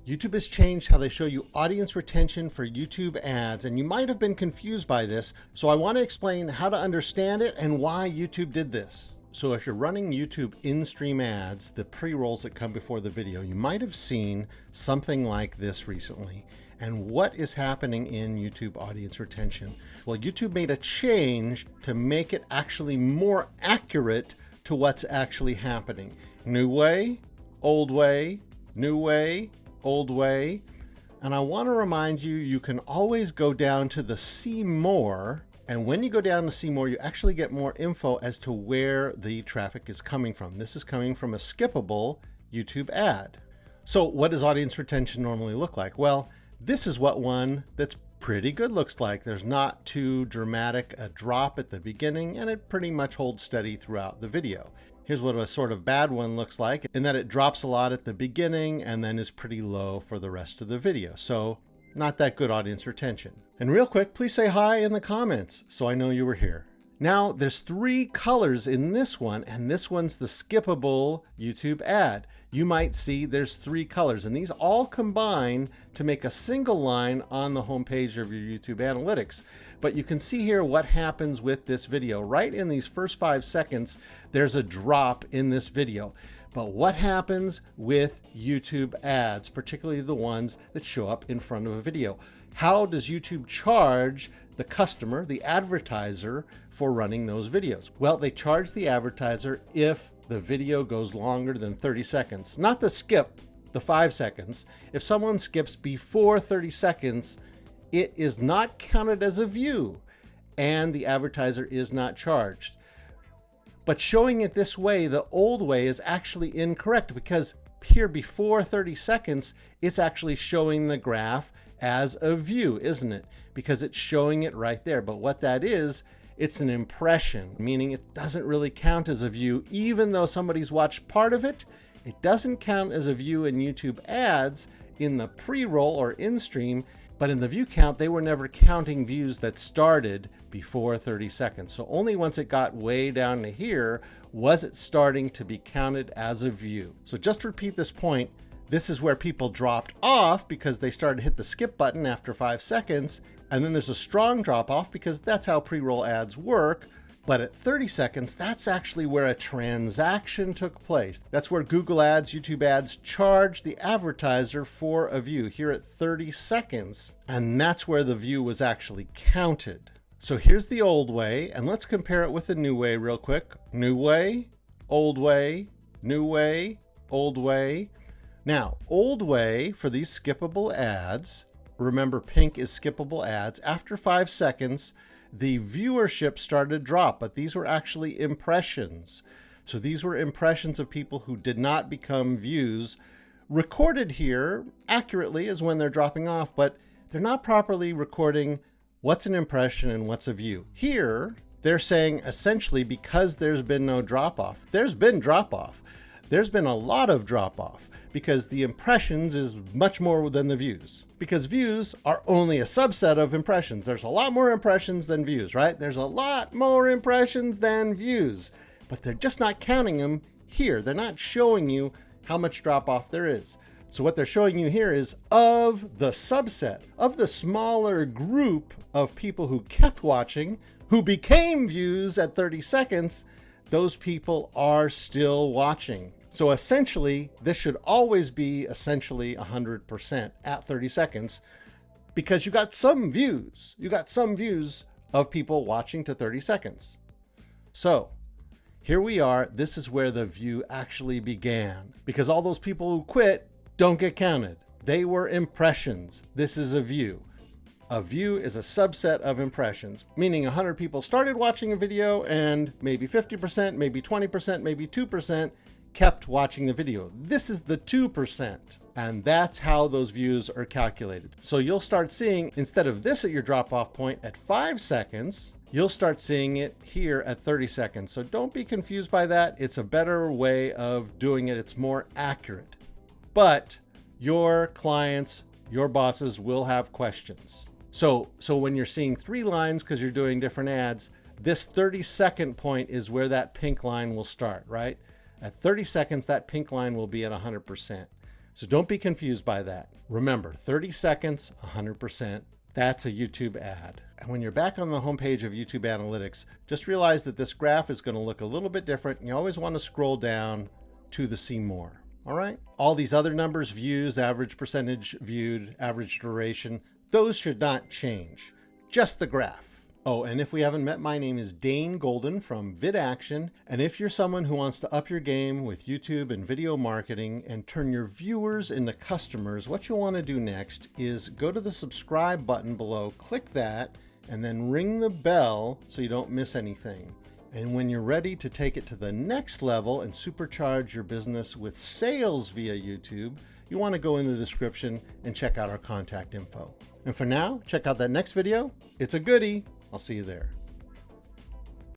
YouTube has changed how they show you audience retention for YouTube ads, and you might have been confused by this, so I want to explain how to understand it and why YouTube did this. So if you're running YouTube in-stream ads, the pre-rolls that come before the video, you might have seen something like this recently. And what is happening in YouTube audience retention? Well, YouTube made a change to make it actually more accurate to what's actually happening. New way, old way, new way, old way. And I want to remind you, you can always go down to the see more. And when you go down to see more, you actually get more info as to where the traffic is coming from. This is coming from a skippable YouTube ad. So what does audience retention normally look like? Well, this is what one that's pretty good looks like. There's not too dramatic a drop at the beginning, and it pretty much holds steady throughout the video. Here's what a sort of bad one looks like, in that it drops a lot at the beginning and then is pretty low for the rest of the video. So not that good audience retention. And real quick, please say hi in the comments so I know you were here. Now there's 3 colors in this one, and this one's the skippable YouTube ad. You might see there's 3 colors, and these all combine to make a single line on the homepage of your YouTube analytics. But you can see here what happens with this video. Right in these first 5 seconds, there's a drop in this video. But what happens with YouTube ads, particularly the ones that show up in front of a video? How does YouTube charge the customer, the advertiser, for running those videos? Well, they charge the advertiser if the video goes longer than 30 seconds. Not the skip, the 5 seconds. If someone skips before 30 seconds, it is not counted as a view, and the advertiser is not charged. But showing it this way, the old way, is actually incorrect, because here before 30 seconds, it's actually showing the graph as a view, isn't it? Because it's showing it right there. But what that is, it's an impression, meaning it doesn't really count as a view. Even though somebody's watched part of it, it doesn't count as a view in YouTube ads in the pre-roll or in-stream. But in the view count, they were never counting views that started before 30 seconds. So only once it got way down to here was it starting to be counted as a view. So just to repeat this point, this is where people dropped off because they started to hit the skip button after 5 seconds. And then there's a strong drop off because that's how pre-roll ads work. But at 30 seconds, that's actually where a transaction took place. That's where Google Ads, YouTube ads charge the advertiser for a view here at 30 seconds. And that's where the view was actually counted. So here's the old way, and let's compare it with the new way real quick. New way, old way, new way, old way. Now, old way for these skippable ads, remember pink is skippable ads, after 5 seconds, the viewership started to drop, but these were actually impressions. So these were impressions of people who did not become views. Recorded here accurately is when they're dropping off, but they're not properly recording what's an impression and what's a view. Here, they're saying essentially because there's been no drop off. There's been drop off. There's been a lot of drop off because the impressions is much more than the views. Because views are only a subset of impressions. There's a lot more impressions than views, right? There's a lot more impressions than views, but they're just not counting them here. They're not showing you how much drop off there is. So what they're showing you here is of the subset, of the smaller group of people who kept watching, who became views at 30 seconds, those people are still watching. So essentially, this should always be essentially 100% at 30 seconds because you got some views. You got some views of people watching to 30 seconds. So here we are. This is where the view actually began because all those people who quit don't get counted. They were impressions. This is a view. A view is a subset of impressions, meaning 100 people started watching a video and maybe 50%, maybe 20%, maybe 2% kept watching the video. This is the 2%. And that's how those views are calculated. So you'll start seeing, instead of this at your drop off point at 5 seconds, you'll start seeing it here at 30 seconds. So don't be confused by that. It's a better way of doing it. It's more accurate. But your clients, your bosses will have questions. So when you're seeing 3 lines because you're doing different ads, this 30-second point is where that pink line will start, right? At 30 seconds, that pink line will be at 100%. So don't be confused by that. Remember, 30 seconds, 100%. That's a YouTube ad. And when you're back on the homepage of YouTube Analytics, just realize that this graph is going to look a little bit different. You always want to scroll down to the see more. All right. All these other numbers, views, average percentage viewed, average duration, those should not change. Just the graph. Oh, and if we haven't met, my name is Dane Golden from VidAction. And if you're someone who wants to up your game with YouTube and video marketing and turn your viewers into customers, what you'll want to do next is go to the subscribe button below, click that, and then ring the bell so you don't miss anything. And when you're ready to take it to the next level and supercharge your business with sales via YouTube, you want to go in the description and check out our contact info. And for now, check out that next video. It's a goodie. I'll see you there.